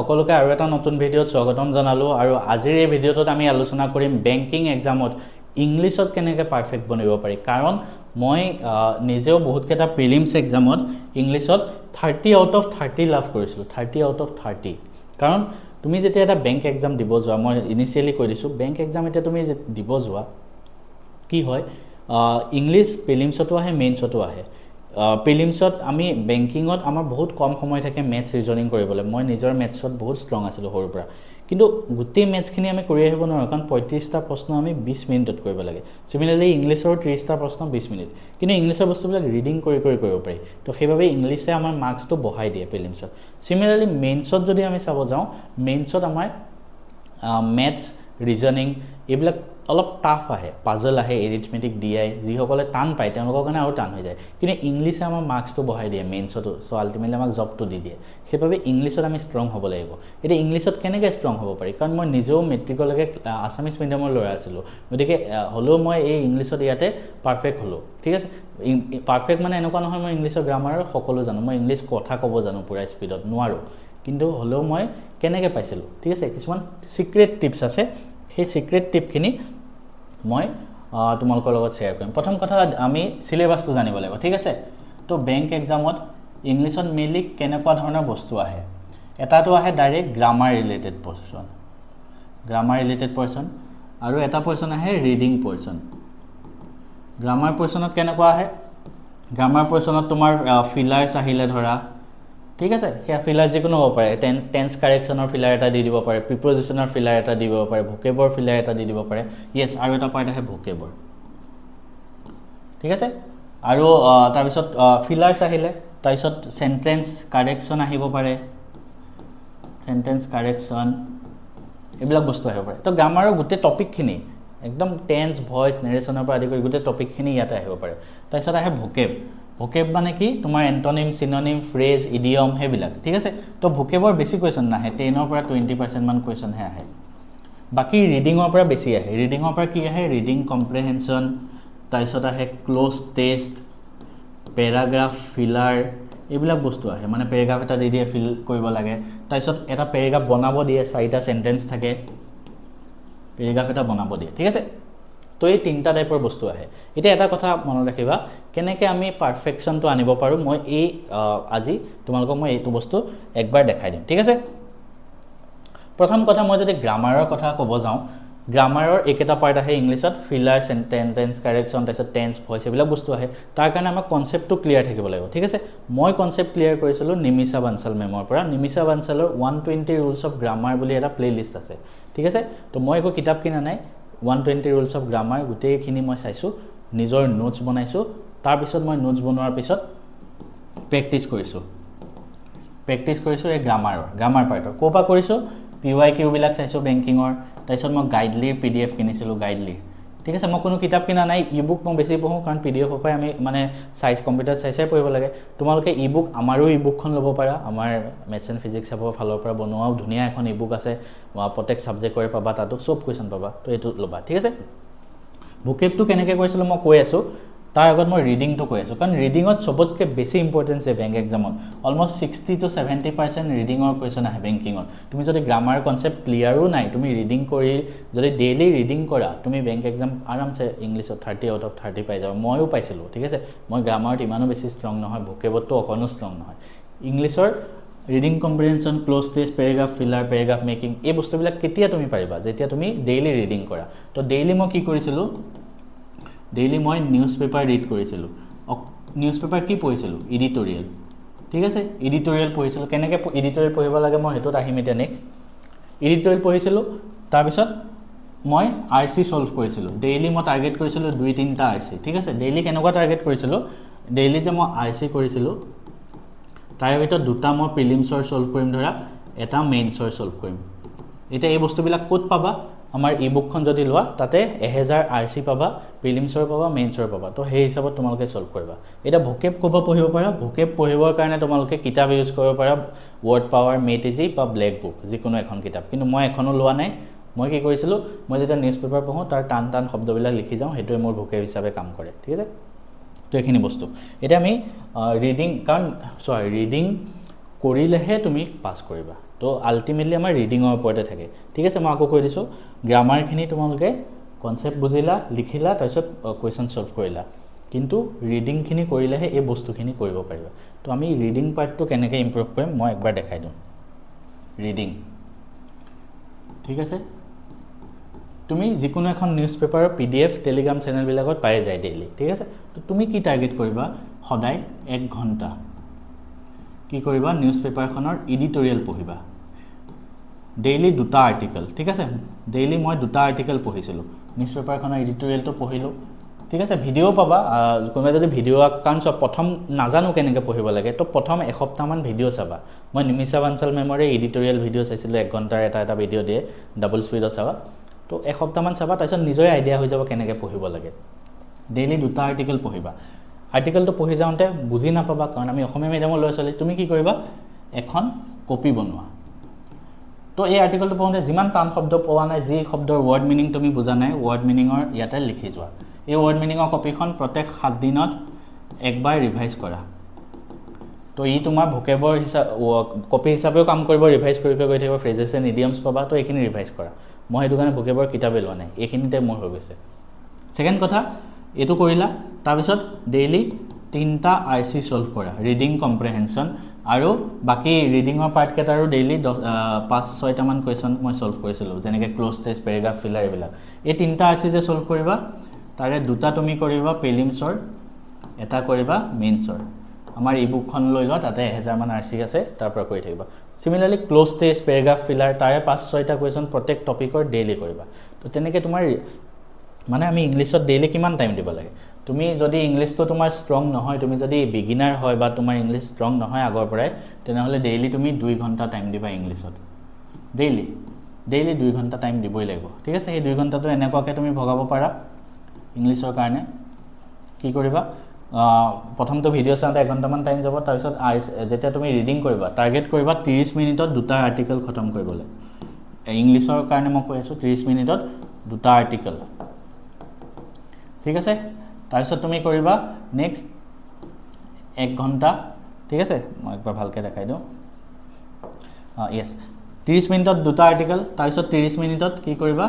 সকলোকে আৰু এটা নতুন ভিডিঅ'ত স্বাগতম জনালো আৰু আজিৰ এই ভিডিঅ'টোত আমি আলোচনা কৰিম বেংকিং এক্সামত ইংলিছত কেনেকৈ পাৰফেক্ট বনিব পাৰি কাৰণ মই নিজেও বহুত কেইটা প্ৰিলিমছ এক্সামত ইংলিছত 30 আউট অফ 30 লাভ কৰিছিলোঁ 30 আউট অফ 30 কাৰণ তুমি যেতিয়া এটা বেংক এক্সাম দিব যোৱা মই ইনিশিয়ালি কৈ দিছোঁ বেংক এক্সাম এতিয়া তুমি দিব যোৱা কি হয় ইংলিছ প্ৰিলিমছতো আহে মেইনছতো আহে প্ৰিলিমছত আমি বেংকিঙত আমাৰ বহুত কম সময় থাকে মেথছ ৰিজনিং কৰিবলৈ মই নিজৰ মেথছত বহুত ষ্ট্ৰং আছিলোঁ সৰুৰ পৰা কিন্তু গোটেই মেথছখিনি আমি কৰি আহিব নোৱাৰোঁ কাৰণ 35টা প্ৰশ্ন আমি 20 মিনিটত কৰিব লাগে সিমিলাৰলি ইংলিছৰ 30টা প্ৰশ্ন 20 মিনিট কিন্তু ইংলিছৰ বস্তুবিলাক ৰিডিং কৰি কৰিব পাৰি তো সেইভাবে ইংলিছে আমাৰ মাৰ্কছটো বঢ়াই দিয়ে প্ৰিলিমছত সিমিলাৰলি মেইনছত যদি আমি চাব যাওঁ মেইনছত আমাৰ মেথছ ৰিজনিং এইবিলাক অলপ টাফ আহে পাজল আহে এৰিথমেটিক ডিআই যিসকলে টান পায় তেওঁলোকৰ কাৰণে আৰু টান হৈ যায় কিন্তু ইংলিছে আমাৰ মাৰ্কছটো বঢ়াই দিয়ে মেইনছতো সো আল্টিমেটলি আমাক জবটো দি দিয়ে সেইভাবে ইংলিছত আমি ষ্ট্ৰং হ'ব লাগিব এতিয়া ইংলিছত কেনেকৈ ষ্ট্ৰং হ'ব পাৰি কাৰণ মই নিজেও মেট্ৰিকলৈকে আছামিজ মিডিয়ামৰ ল'ৰা আছিলোঁ গতিকে হ'লেও মই এই ইংলিছত ইয়াতে পাৰফেক্ট হ'লোঁ ঠিক আছে পাৰফেক্ট মানে এনেকুৱা নহয় মই ইংলিছৰ গ্ৰামাৰ সকলো জানো মই ইংলিছ কথা ক'ব জানো পুৰা স্পীডত নোৱাৰোঁ কিন্তু হ'লেও মই কেনেকৈ পাইছিলোঁ ঠিক আছে কিছুমান সিক্ৰেট টিপছ আছে সেই সিক্ৰেট টিপখিনি মই তোমালোকৰ লগত শ্বেয়াৰ কৰিম প্ৰথম কথা আমি সিলেবাসটো জানিব লাগিব ঠিক আছে তো বেংক এক্সামত ইংলিছত মেইনলি কেনেকুৱা ধৰণৰ বস্তু আহে এটাটো আহে ডাইৰেক্ট গ্ৰামাৰ ৰিলেটেড পৰ্চন আৰু এটা পৰ্চন আহে ৰিডিং পৰ্চন গ্ৰামাৰ পৰ্চনত কেনেকুৱা আহে গ্ৰামাৰ পৰ্চনত তোমাৰ ফিলাৰ্ছ আহিলে ধৰা ঠিক আছে সেয়া ফিলাৰ যিকোনো হ'ব পাৰে টেন্স কাৰেকশ্যনৰ ফিলাৰ এটা দি দিব পাৰে প্ৰিপজিশ্যনৰ ফিলাৰ এটা দিব পাৰে ভোকেবৰ ফিলাৰ এটা দি দিব পাৰে ইয়েছ আৰু এটা পাৰ্ট আহে ভোকেবৰ ঠিক আছে আৰু তাৰপিছত ফিলাৰ্ছ আহিলে তাৰপিছত সেন্টেন্স কাৰেকশ্যন আহিব পাৰে সেন্টেন্স কাৰেকশ্যন এইবিলাক বস্তু আহিব পাৰে তো গ্ৰামাৰৰ গোটেই টপিকখিনি একদম টেন্স ভইচ নেৰেশ্যনৰ পৰা আদি কৰি গোটেই টপিকখিনি ইয়াতে আহিব পাৰে তাৰপিছত আহে ভোকেব মানে কি তোমাৰ এন্টনিম সিনোনিম ফ্ৰেজ ইডিয়ম হেবিলাক ঠিক আছে তো ভোকেবৰ বেছি কোৱেশ্চন নাহে 10 পৰা 20% মান কোৱেশ্চন হে আহে বাকি ৰিডিংৰ পৰা বেছি আহে ৰিডিংৰ পৰা কি আহে ৰিডিং কম্প্ৰিহেনচন তাৰপিছত আহে ক্লোজ টেষ্ট পেৰাগ্ৰাফ ফিলাৰ এইবিলাক বস্তু আহে মানে পেৰাগ্ৰাফ এটা দি দিয়ে ফিল কৰিব লাগে তাৰপিছত এটা পেৰাগ্ৰাফ বনাব দিয়ে 4টা সেন্টেন্স থাকে পেৰাগ্ৰাফ এটা বনাব দিয়ে ঠিক আছে তো এই তিনটা টাইপৰ বস্তু আহে এটা এটা কথা মনত ৰাখিবা কেনেকৈ আমি পাৰফেকশনটো আনিব পাৰো মই এই আজি তোমালোকক মই এইটো বস্তু একবাৰ দেখাই দিম ঠিক আছে প্ৰথম কথা মই যদি গ্ৰামাৰৰ কথা ক'ব যাওঁ গ্ৰামাৰৰ একেটা পাৰ্ট আহে ইংলিছত ফিলাৰ সেন্টেন্স কাৰেকশ্যন তাৰপিছত টেন্স ভইচ এইবিলাক বস্তু আহে তাৰ কাৰণে আমাক কনসেপ্টটো ক্লিয়াৰ থাকিব লাগিব ঠিক আছে মই কনসেপ্ট ক্লিয়াৰ কৰিছিলোঁ নিমিষা বানচাল মেমৰ পৰা নিমিষা বানচালৰ 120 ৰুলছ অফ গ্ৰামাৰ বুলি এটা প্লেলিষ্ট আছে ঠিক আছে তো মই একো কিতাপ কিনা নাই 120 ৰুলছ অফ গ্ৰামাৰ গোটেইখিনি মই চাইছোঁ নিজৰ নোটছ বনাইছোঁ তাৰ পিছত মই নোটছ বনোৱাৰ পিছত প্ৰেক্টিছ কৰিছোঁ এই গ্ৰামাৰ পাৰ্টৰ কোপা কৰিছোঁ PYQ বিলাক চাইছোঁ বেংকিঙৰ তাৰপিছত মই গাইডলিৰ PDF কিনিছিলোঁ গাইডলি ঠিক আছে মই কোনো কিতাপ কিনা নাই ইবুক মই বেছি পঢ়োঁ কাৰণ PDF পৰাই আমি মানে সাইজ কম্পিউটাৰ চাই পঢ়িব লাগে তোমালোকে ইবুক আমাৰো ইবুকখন ল'ব পাৰা আমাৰ মেথছ এণ্ড ফিজিক্স চাবৰ ফালৰ পৰা বনোৱাও ধুনীয়া এখন ইবুক আছে প্ৰত্যেক সাবজেক্টৰে পাবা তাতো সব কোৱেশ্চন পাবা তো এইটো ল'বা ঠিক আছে ভোকেবটো কেনেকৈ কৰিছিলোঁ মই কৈ আছোঁ তাৰ আগত মই ৰিডিংটো কৈ আছোঁ কাৰণ ৰিডিঙত সবতকৈ বেছি ইম্পৰ্টেঞ্চ আছে বেংক এক্সামত অলমোষ্ট 60 to 70% ৰিডিঙৰ কোৱেশ্চন আহে বেংকিঙত তুমি যদি গ্ৰামাৰ কনসেপ্ট ক্লিয়াৰো নাই তুমি ৰিডিং কৰি যদি ডেইলি ৰিডিং কৰা তুমি বেংক এক্সাম আৰামছে ইংলিছত 30 আউট অফ 30 পাই যাবা ময়ো পাইছিলোঁ ঠিক আছে মই গ্ৰামাৰত ইমানো বেছি ষ্ট্ৰং নহয় ভোকেবতটো অকণো ষ্ট্ৰং নহয় ইংলিছৰ reading comprehension close test paragraph filler paragraph making এই বস্তুবিলাক কেতিয়া তুমি পাৰিবা যেতিয়া তুমি ডেইলি ৰিডিং কৰা তো ডেইলি মই কি কৰিছিলোঁ ডেইলি মই নিউজ পেপাৰ ৰিড কৰিছিলোঁ নিউজ পেপাৰ কি পঢ়িছিলোঁ এডিটৰিয়েল ঠিক আছে এডিটৰিয়েল পঢ়িছিলোঁ কেনেকৈ এডিটৰিয়েল পঢ়িব লাগে মই হেতুত আহিম এতিয়া নেক্সট এডিটৰিয়েল পঢ়িছিলোঁ তাৰপিছত মই RC সলভ কৰিছিলোঁ ডেইলি মই টাৰ্গেট কৰিছিলোঁ 2-3টা RC ঠিক আছে ডেইলি কেনেকুৱা টাৰ্গেট কৰিছিলোঁ ডেইলি যে মই RC কৰিছিলোঁ তাৰ ভিতৰত দুটা মই প্ৰিলিমছৰ সলভ কৰিম ধৰা এটা মেইনছৰ সলভ কৰিম এতিয়া এই বস্তুবিলাক ক'ত পাবা আমাৰ ইবুকখন যদি লোৱা তাতে 1000 RC পাবা প্ৰিলিমছৰ পাবা মেইনছৰ পাবা তো সেই হিচাপত তোমালোকে সলভ কৰিবা এটা ভোকেব ক'ব পঢ়িব পাৰা ভোকেব পঢ়িবৰ কাৰণে তোমালোকে কিতাপ ইউজ কৰিব পাৰা ওয়াৰ্ড পাৱাৰ মেটিজি বা ব্লেক বুক যিকোনো এখন কিতাপ কিন্তু মই এখনো লোৱা নাই মই কি কৰিছিলোঁ মই যেতিয়া নিউজ পেপাৰ পঢ়োঁ তাৰ টান শব্দবিলাক লিখি যাওঁ হেতুৱে মোৰ ভোকেব হিচাপে কাম কৰে ঠিক আছে তো এইখিনি বস্তু এতিয়া আমি ৰিডিং কাৰণ ৰিডিং কৰিলেহে তুমি পাছ কৰিবা তো আল্টিমেটলি আমাৰ ৰিডিঙৰ ওপৰতে থাকে ঠিক আছে মই আকৌ কৈ দিছোঁ গ্ৰামাৰখিনি তোমালোকে কনচেপ্ট বুজিলা লিখিলা তাৰপিছত কুৱেশ্যন সলভ কৰিলা কিন্তু ৰিডিংখিনি কৰিলেহে এই বস্তুখিনি কৰিব পাৰিবা তো আমি ৰিডিং পাৰ্টটো কেনেকৈ ইম্প্ৰুভ কৰিম মই একবাৰ দেখাই দিওঁ ৰিডিং ঠিক আছে তুমি যিকোনো এখন নিউজ পেপাৰৰ PDF টেলিগ্ৰাম চেনেলবিলাকত পাই যায় ডেইলি ঠিক আছে তো তুমি কি টাৰ্গেট কৰিবা সদায় 1 ঘণ্টা কি কৰিবা নিউজ পেপাৰখনৰ এডিটৰিয়েল পঢ়িবা ডেইলি 2টা আৰ্টিকেল ঠিক আছে ডেইলি মই 2টা আৰ্টিকেল পঢ়িছিলোঁ নিউজ পেপাৰখনৰ এডিটৰিয়েলটো পঢ়িলোঁ ঠিক আছে ভিডিঅ' পাবা কোনোবাই যদি ভিডিঅ' কাৰণ চব প্ৰথম নাজানো কেনেকৈ পঢ়িব লাগে তো প্ৰথম এসপ্তাহমান ভিডিঅ' চাবা মই নিমিষা বাঞ্চাল মেমৰে এডিটৰিয়েল ভিডিঅ' চাইছিলোঁ 1 ঘণ্টাৰ এটা ভিডিঅ' দিয়ে ডাবল স্পীডত চাবা তো এসপ্তাহমান চাবা তাৰপিছত নিজৰে আইডিয়া হৈ যাব কেনেকৈ পঢ়িব লাগে ডেইলি 2টা আৰ্টিকেল পঢ়িবা আৰ্টিকেলটো পঢ়ি যাওঁতে বুজি নাপাবা কাৰণ আমি অসমীয়া মিডিয়ামৰ ল'ৰা ছোৱালী তুমি কি কৰিবা এখন কপি বনোৱা তো এই আৰ্টিকেলটো পঢ়োঁতে যিমান টান শব্দ পোৱা নাই যি শব্দৰ ৱৰ্ড মিনিং তুমি বুজা নাই ৱৰ্ড মিনিঙৰ ইয়াতে লিখি যোৱা এই ৱৰ্ড মিনিঙৰ কপিখন প্ৰত্যেক 7 দিনত একবাৰ ৰিভাইজ কৰা তো ই তোমাৰ ভোকেবৰ কপি হিচাপেও কাম কৰিব ৰিভাইজ কৰি গৈ থাকিব ফ্ৰেজেছ এণ্ড ইডিয়মছ পাবা তো এইখিনি ৰিভাইজ কৰা মই সেইটো কাৰণে ভোকেবৰ কিতাপে লোৱা নাই এইখিনিতে মোৰ হৈ গৈছে সেকেন্ড কথা এইটো কৰিলা তাৰপিছত ডেইলি 3টা RC সলভ কৰা ৰিডিং কম্প্ৰিহেনশন আৰু বাকি ৰিডিঙৰ পাৰ্ট কেটাৰো ডেইলি 5-6টা মান কোৱেশ্চন মই সলভ কৰিছিলোঁ যেনেকৈ ক্লোজ টেষ্ট পেৰাগ্ৰাফ ফিলাৰ এইবিলাক এই 3টা RC যে সলভ কৰিবা তাৰে 2টা তুমি কৰিবা প্ৰিলিমছৰ এটা কৰিবা মেইনছৰ আমাৰ ইবুকখন লৈ লোৱা তাতে 1000 মান RC আছে তাৰ পৰা কৰি থাকিবা সিমিলাৰলি ক্লোজ টেষ্ট পেৰাগ্ৰাফ ফিলাৰ তাৰে 5-6টা কোৱেশ্চন প্ৰত্যেক টপিকৰ ডেইলি কৰিবা তো তেনেকৈ তোমাৰ মানে আমি ইংলিছত ডেইলি কিমান টাইম দিব লাগে তুমি যদি ইংলিশটো তোমাৰ ষ্ট্ৰং নহয় তুমি যদি বিগিনাৰ হয় বা তোমাৰ ইংলিশ ষ্ট্ৰং নহয় আগৰ পৰাই তেনেহলে ডেইলি তুমি 2 ঘণ্টা টাইম দিবা ইংলিশত ডেইলি 2 ঘণ্টা টাইম দিবই লাগিব ঠিক আছে এই 2 ঘণ্টাটো এনেকুৱাকৈ তুমি ভগাব পাৰা ইংলিশৰ কাৰণে কি কৰিবা প্ৰথমটো ভিডিঅ' চাওঁতে 1 ঘণ্টামান টাইম যাব তাৰপিছত যেতিয়া তুমি ৰিডিং কৰিবা টাৰ্গেট কৰিবা 30 মিনিটত 2টা আৰ্টিকেল খতম কৰিবলৈ ইংলিশৰ কাৰণে মই কৈ আছোঁ 30 মিনিটত 2টা আৰ্টিকেল ঠিক আছে তাৰপিছত তুমি কৰিবা নেক্সট 1 ঘণ্টা ঠিক আছে মই একবাৰ ভালকৈ দেখাই দিওঁ ইয়েছ 30 মিনিটত 2টা আৰ্টিকেল তাৰপিছত 30 মিনিটত কি কৰিবা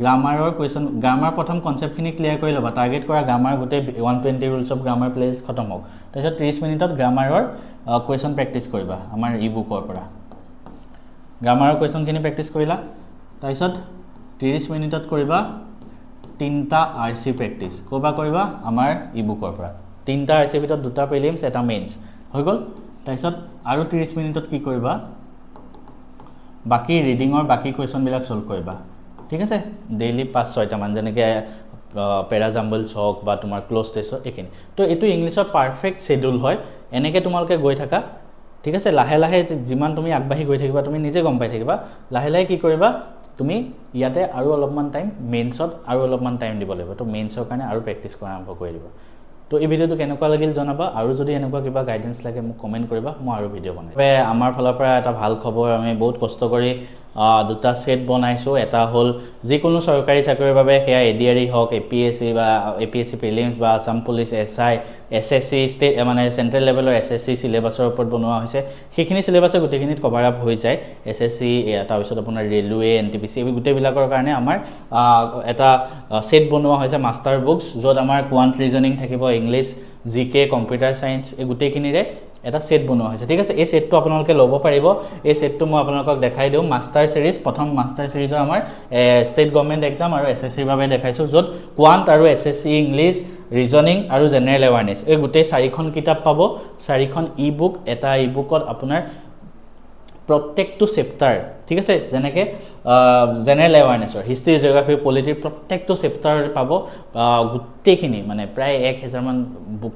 গ্ৰামাৰৰ কোৱেশ্চন গ্ৰামাৰ প্ৰথম কনচেপ্টখিনি ক্লিয়াৰ কৰি ল'বা টাৰ্গেট কৰা গ্ৰামাৰ গোটেই 120 ৰুলছ অফ গ্ৰামাৰ প্লেজ খতম হ'ব তাৰপিছত 30 মিনিটত গ্ৰামাৰৰ কোৱেশ্চন প্ৰেক্টিছ কৰিবা আমাৰ ইবুকৰ পৰা গ্ৰামাৰৰ কোৱেশ্চনখিনি প্ৰেক্টিছ কৰিলা তাৰপিছত 30 মিনিটত কৰিবা 3টা RC প্ৰেক্টিছ কোবা কৰিবা আমাৰ ইবুকৰ পৰা 3টা RC ভিতৰত 2টা প্ৰিলিমছ এটা মেইনছ হৈ গ'ল তাৰপিছত আৰু 30 মিনিটত কি কৰিবা বাকি ৰিডিঙৰ বাকি কোৱেশ্চনবিলাক সলভ কৰিবা ঠিক আছে ডেইলি 5-6টা মান যেনেকৈ পেৰাজাম্বলছ হওক বা তোমাৰ ক্লোজ টেষ্টৰ এইখিনি তো এইটো ইংলিছৰ পাৰফেক্ট শেডিউল হয় এনেকৈ তোমালোকে গৈ থাকা ঠিক আছে লাহে লাহে যিমান তুমি আগবাঢ়ি গৈ থাকিবা তুমি নিজে গম পাই থাকিবা লাহে লাহে কি কৰিবা তুমি ইয়াতে আৰু অলপমান টাইম মেইনছত আৰু অলপমান টাইম দিব লাগিব তো মেইনছৰ কাৰণে আৰু প্ৰেক্টিছ কৰা আৰম্ভ কৰি দিবা তো এই ভিডিঅ'টো কেনেকুৱা লাগিল জনাবা আৰু যদি এনেকুৱা কিবা গাইডেন্স লাগে মোক কমেন্ট কৰিবা মই আৰু ভিডিঅ' বনাম আমাৰ ফালৰ পৰা এটা ভাল খবৰ আমি বহুত কষ্ট কৰি 2টা সেট বনাইছো এটা হল যিকোনো চৰকাৰী চাকৰিৰ বাবে হেয়া এডিআৰই হওক APSC বা APSC প্ৰিলিমছ বা Assam police SI SSC state মানে চেন্ট্ৰেল লেভেলৰ SSC সিলেবাছৰ ওপৰত বনোৱা হৈছে সেইখিনি সিলেবাছৰ গোটেইখিনিত কভাৰ আপ হৈ যায় SSC তাৰ পিছত আপোনাৰ ৰেলৱে NTPC এই গোটেইবিলাকৰ কাৰণে আমাৰ এটা সেট বনোৱা হৈছে মাষ্টাৰ বুকছ য'ত আমাৰ কোৱান্ট ৰিজনিং থাকিব ইংলিশ GK কম্পিউটাৰ সায়েন্স এই গোটেইখিনিৰে এটা সেট বনোৱা হৈছে ঠিক আছে এই সেটটো আপোনালোকে ল'ব পাৰিব এই সেটটো মই আপোনালোকক দেখাই দিওঁ মাষ্টাৰ সিৰিজ প্ৰথম মাষ্টাৰ সিৰিজৰ আমাৰ ষ্টেট গভৰ্ণমেণ্ট এক্সাম আৰু SSC ৰ বাবে দেখাইছো য'ত কোৱান্ট আৰু SSC ইংলিশ ৰিজনিং আৰু জেনেৰেল এৱাৰনেছ এই গোটেই 4খন কিতাপ পাব 4খন ই-বুক এটা ই-বুকত আপোনাৰ প্ৰত্যেকটো চেপ্টাৰ ঠিক আছে যেনেকৈ জেনেৰেল এৱাৰনেছৰ হিষ্ট্ৰী জিঅ'গ্ৰাফি পলিটি প্ৰত্যেকটো চেপ্টাৰ পাব গোটেইখিনি মানে প্ৰায় 1000 মান বুক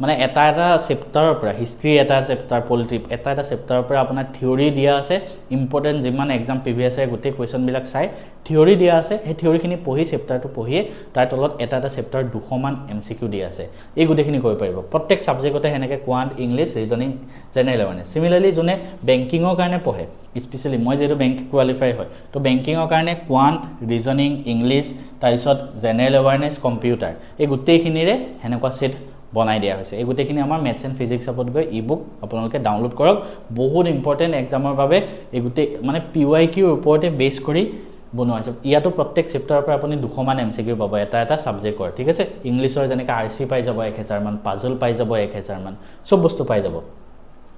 মানে এটা চেপ্টাৰৰ পৰা হিষ্ট্ৰী এটা চেপ্টাৰ পলিটি এটা চেপ্টাৰৰ পৰা আপোনাৰ থিওৰি দিয়া আছে ইম্পৰ্টেন্ট যিমান এক্সাম প্ৰিভিয়াছ ইয়াৰ গোটেই কুৱেশ্যনবিলাক চাই থিওৰি দিয়া আছে সেই থিওৰিখিনি পঢ়ি চেপ্টাৰটো পঢ়িয়ে তাৰ তলত এটা চেপ্টাৰ 200 মান MCQ দিয়া আছে এই গোটেইখিনি কৰিব পাৰিব প্ৰত্যেক সাবজেক্টতে হেনেকৈ quant English reasoning general awareness similarly যোনে বেংকিঙৰ কাৰণে পঢ়ে স্পেশালি মই যেটো বেংক কোৱালিফাই হয় তো বেংকিঙৰ কাৰণে কোৱান্ট ৰিজনিং ইংলিশ তাৰপিছত জেনেৰেল এৱাৰনেছ কম্পিউটাৰ এই গোটেইখিনিৰে হেনেকুৱা সেট বনাই দিয়া হৈছে এই গোটেইখিনি আমাৰ মেথছ এণ্ড ফিজিক্স আপত গৈ ই বুক আপোনালোকে ডাউনলোড কৰক বহুত ইম্পৰ্টেণ্ট এক্সামৰ বাবে এই গোটেই মানে PYQ ওপৰতে বেছ কৰি বনোৱা হৈছে ইয়াতো প্ৰত্যেক চেপ্টাৰৰ পৰা আপুনি 200 মান MCQ পাব এটা সাবজেক্টৰ ঠিক আছে ইংলিছৰ যেনেকৈ RC পাই যাব 1000 মান পাজল পাই যাব 1000 মান সব বস্তু পাই যাব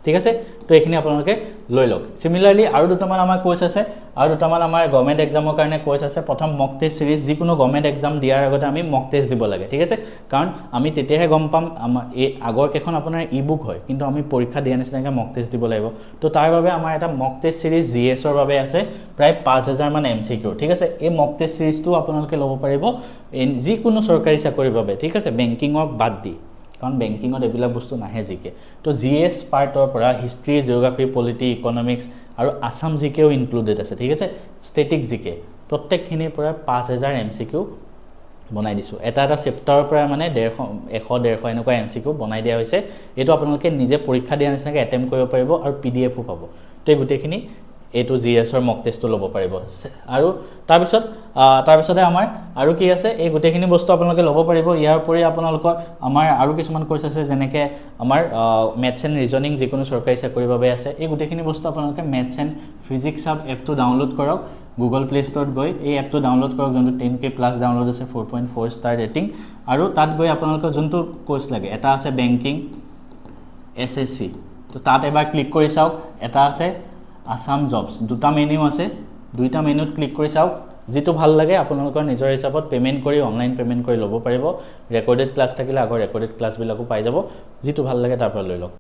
ঠিক আছে তো এইখিনি আপোনালোকে লৈ লওক সিমিলাৰলি আৰু দুটামান আমাৰ কোৰ্স আছে আৰু দুটামান আমাৰ গভৰ্নমেন্ট এক্সামৰ কাৰণে কোৰ্স আছে প্ৰথম মক টেষ্ট সিৰিজ যিকোনো গভৰ্নমেন্ট এক্সাম দিয়াৰ আগতে আমি মক টেষ্ট দিব লাগে ঠিক আছে কাৰণ আমি তেতিয়াহে গম পাম আমাৰ এই আগৰ কেখন আপোনাৰ ই বুক হয় কিন্তু আমি পৰীক্ষা দিয়া নিচিনাকৈ মক টেষ্ট দিব লাগিব তো তাৰ বাবে আমাৰ এটা মক টেষ্ট সিৰিজ GS ৰ বাবে আছে প্ৰায় 5000 মান MCQ ঠিক আছে এই মক টেষ্ট সিৰিজটো আপোনালোকে ল'ব পাৰিব যিকোনো চৰকাৰী চাকৰিৰ বাবে ঠিক আছে বেংকিংক বাদ দি কাৰণ বেংকিংত এবিলাক বস্তু নাহে জিকে তো GS পাৰ্টৰ পৰা হিষ্ট্ৰী জিওগ্ৰাফি পলিটি ইকনমিক্স আৰু আসাম জিকেও ইনক্লুডেড আছে ঠিক আছে ষ্টেটিক জিকে প্ৰত্যেকখিনিৰ পৰা 5000 MCQ বনাই দিছো এটা চেপ্টাৰৰ পৰা মানে 100 এনেকুৱা MCQ বনাই দিয়া হৈছে এটো আপোনালোকে নিজে পৰীক্ষা দিয়া নিচিনাকৈ এটেম্প কৰিব পাৰিব আৰু PDFও পাব তো গোটেইখিনি এটো GS ৰ মক টেষ্টটো ল'ব পাৰিব আৰু তাৰপিছতে আমাৰ আৰু কি আছে এই গোটেইখিনি বস্তু আপোনালোকে ল'ব পাৰিব ইয়াৰ উপৰি আপোনালোকৰ আমাৰ আৰু কিছুমান কোৰ্স আছে যেনেকৈ আমাৰ মেথছ এণ্ড ৰিজনিং যিকোনো চৰকাৰী চাকৰিৰ বাবে আছে এই গোটেইখিনি বস্তু আপোনালোকে মেথছ এণ্ড ফিজিক্স আপ এপটো ডাউনলোড কৰক গুগল প্লে ষ্টৰত গৈ এই এপটো ডাউনলোড কৰক যোনটো 10K প্লাছ ডাউনলোড আছে 4.4 ষ্টাৰ ৰেটিং আৰু তাত গৈ আপোনালোকৰ যোনটো কোৰ্স লাগে এটা আছে বেংকিং SSC তো তাত এবাৰ ক্লিক কৰি চাওক এটা আছে আসাম জবস দুটা মেনু আছে দুইটা মেনুত ক্লিক কৰি চাওক যেটো ভাল লাগে আপোনালোকৰ নিজৰ হিচাপত পেমেন্ট কৰি অনলাইন পেমেন্ট কৰি ল'ব পাৰিব ৰেকৰ্ডেড ক্লাছ থাকিলে আগৰ ৰেকৰ্ডেড ক্লাছ বিলাকো পাই যাব যেটো ভাল লাগে তাৰ পৰা লৈ লওক